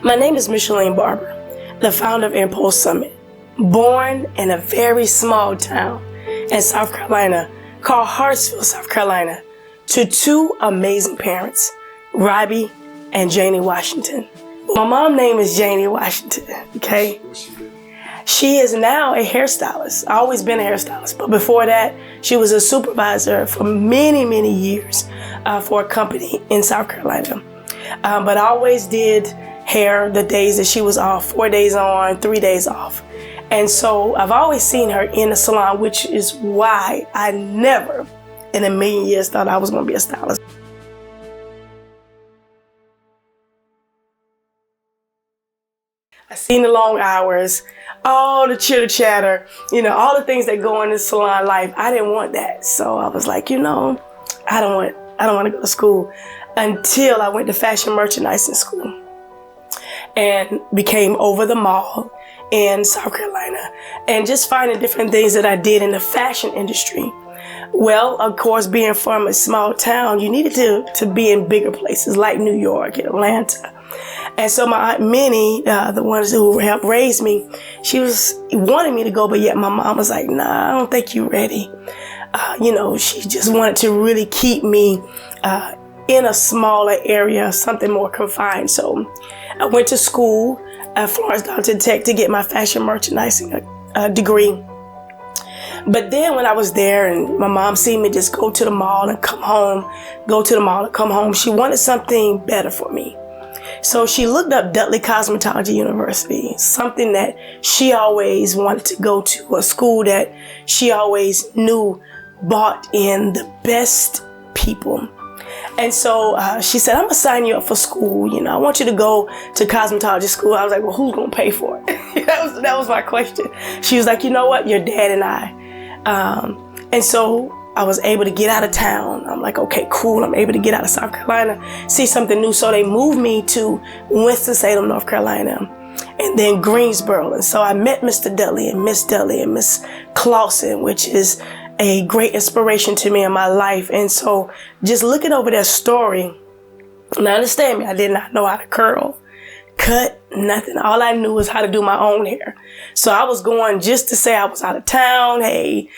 My name is Micheline Barber, the founder of Impulse Summit. Born in a very small town in South Carolina called Hartsville, South Carolina, to two amazing parents, Robbie and Janie Washington. My mom's name is Janie Washington, okay? She is now a hairstylist. Always been a hairstylist, but before that, she was a supervisor for many, many years for a company in South Carolina. But always did hair the days that she was off, 4 days on, 3 days off. And so I've always seen her in the salon, which is why I never in a million years thought I was going to be a stylist. I seen the long hours, all the chitter chatter, all the things that go in the salon life. I didn't want that. So I was like, I don't want to go to school until I went to fashion merchandising school and became over the mall in South Carolina and just finding different things that I did in the fashion industry. Well, of course, being from a small town, you needed to be in bigger places like New York and Atlanta. And so my Aunt Minnie, the ones who helped raise me, she was wanting me to go, but yet my mom was like, nah, I don't think you're ready. She just wanted to really keep me in a smaller area, something more confined. So I went to school at Florence Dalton Tech to get my fashion merchandising degree. But then when I was there and my mom seen me just go to the mall and come home, she wanted something better for me. So she looked up Dudley Cosmetology University, something that she always wanted to go to, a school that she always knew brought in the best people. And so she said, I'm going to sign you up for school. I want you to go to cosmetology school. I was like, well, who's going to pay for it? that was my question. She was like, you know what? Your dad and I. And so I was able to get out of town. I'm like, okay, cool. I'm able to get out of South Carolina, see something new. So they moved me to Winston-Salem, North Carolina, and then Greensboro. And so I met Mr. Dudley and Miss Clausen, which is a great inspiration to me in my life. And so just looking over their story, now understand me, I did not know how to curl, cut, nothing. All I knew was how to do my own hair. So I was going just to say I was out of town, hey,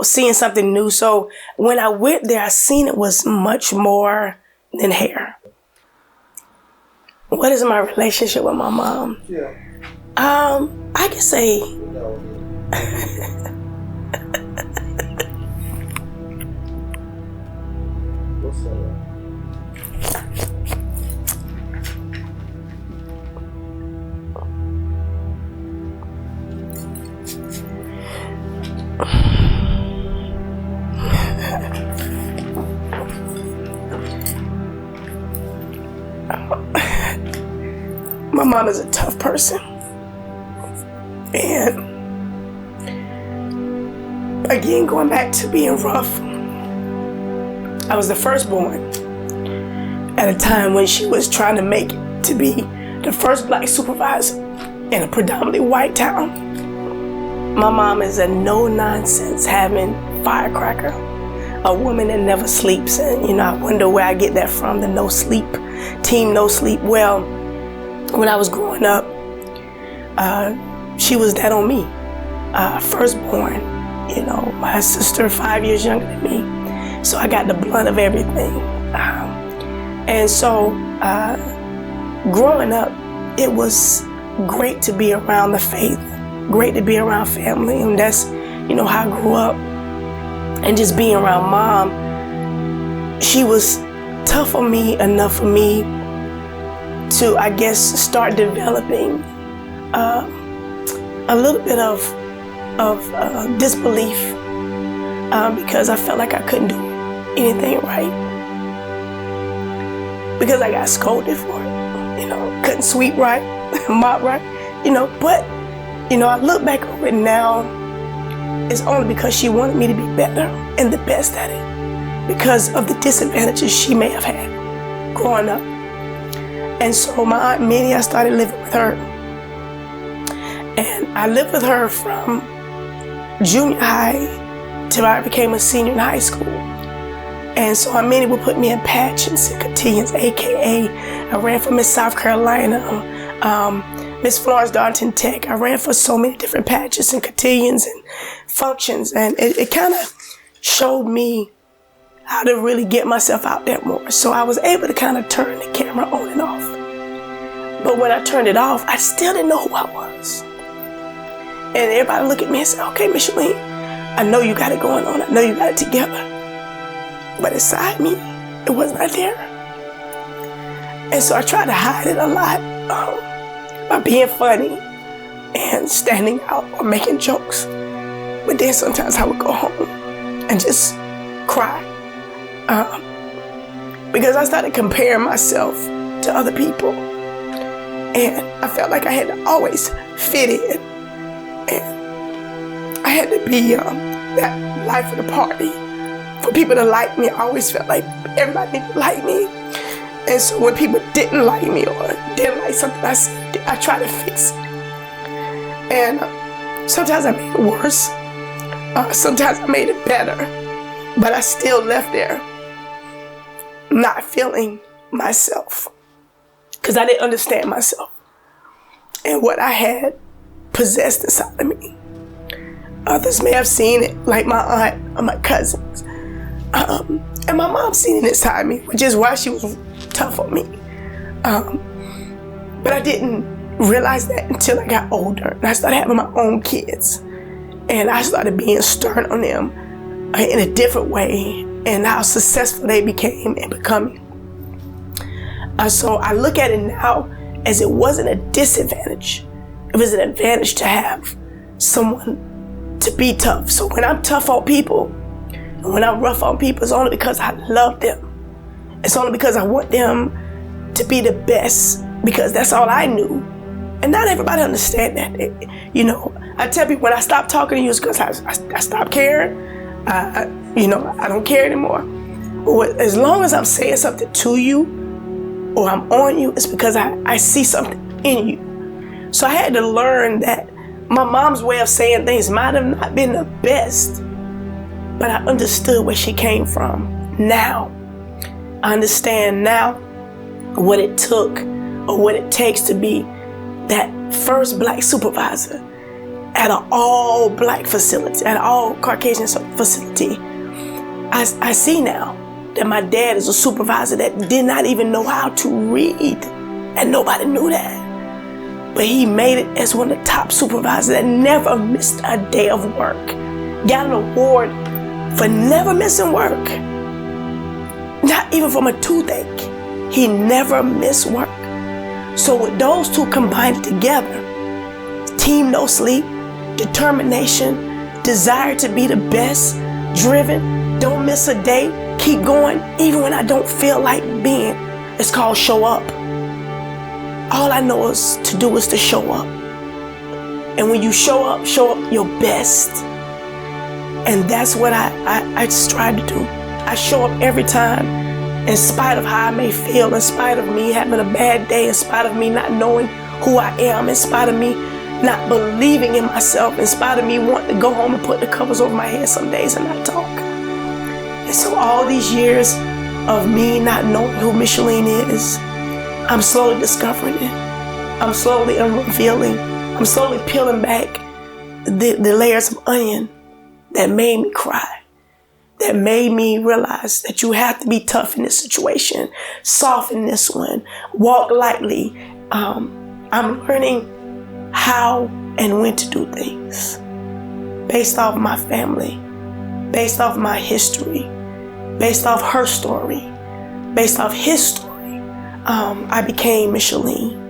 seeing something new. So when I went there, I seen it was much more than hair. What is my relationship with my mom? Yeah. I can say What's that? my mom is a tough person. And again, going back to being rough, I was the firstborn at a time when she was trying to make it to be the first black supervisor in a predominantly white town. My mom is a no-nonsense having firecracker, a woman that never sleeps. And I wonder where I get that from, the no sleep, team no sleep. Well, when I was growing up, she was that on me, firstborn. My sister 5 years younger than me, so I got the blunt of everything. And so growing up, it was great to be around the faith, great to be around family, and that's how I grew up. And just being around mom, she was tough on me enough for me to, I guess, start developing a little bit of disbelief because I felt like I couldn't do anything right because I got scolded for it. Couldn't sweep right, mop right, but I look back over it now, it's only because she wanted me to be better and the best at it because of the disadvantages she may have had growing up. And so my Aunt Minnie, I started living with her. And I lived with her from junior high till I became a senior in high school. And so Aunt Minnie would put me in pageants and cotillions, AKA I ran for Miss South Carolina, Miss Florence Darlington Tech. I ran for so many different pageants and cotillions and functions, and it kind of showed me how to really get myself out there more. So I was able to kind of turn the camera on and off. But when I turned it off, I still didn't know who I was. And everybody look at me and say, okay, Micheline, I know you got it going on. I know you got it together. But inside me, it was not there. And so I tried to hide it a lot by being funny and standing out or making jokes. But then sometimes I would go home and just cry. Because I started comparing myself to other people. And I felt like I had to always fit in. And I had to be that life of the party. For people to like me, I always felt like everybody needed to like me. And so when people didn't like me or didn't like something I said, I tried to fix it. And sometimes I made it worse. Sometimes I made it better. But I still left there not feeling myself. Because I didn't understand myself and what I had possessed inside of me. Others may have seen it, like my aunt or my cousins. And my mom seen it inside me, which is why she was tough on me. But I didn't realize that until I got older. And I started having my own kids. And I started being stern on them in a different way, and how successful they became and becoming. So I look at it now as it wasn't a disadvantage. It was an advantage to have someone to be tough. So when I'm tough on people, and when I'm rough on people, it's only because I love them. It's only because I want them to be the best, because that's all I knew. And not everybody understand that. You know, I tell people when I stop talking to you, it's because I stopped caring. I don't care anymore. But as long as I'm saying something to you, or I'm on you, it's because I see something in you. So I had to learn that my mom's way of saying things might have not been the best, but I understood where she came from. Now, I understand now what it took or what it takes to be that first Black supervisor at an all-Black facility, at an all-Caucasian facility. I see now that my dad is a supervisor that did not even know how to read, and nobody knew that. But he made it as one of the top supervisors that never missed a day of work. Got an award for never missing work. Not even from a toothache. He never missed work. So with those two combined together, team no sleep, determination, desire to be the best, driven, don't miss a day, keep going, even when I don't feel like being. It's called show up. All I know is to do is to show up. And when you show up your best. And that's what I strive to do. I show up every time, in spite of how I may feel, in spite of me having a bad day, in spite of me not knowing who I am, in spite of me not believing in myself, in spite of me wanting to go home and put the covers over my head some days and not talk. And so all these years of me not knowing who Micheline is, I'm slowly discovering it. I'm slowly unrevealing. I'm slowly peeling back the layers of onion that made me cry, that made me realize that you have to be tough in this situation, soft in this one, walk lightly. I'm learning how and when to do things based off my family, based off my history, based off her story, based off his story. I became Micheline.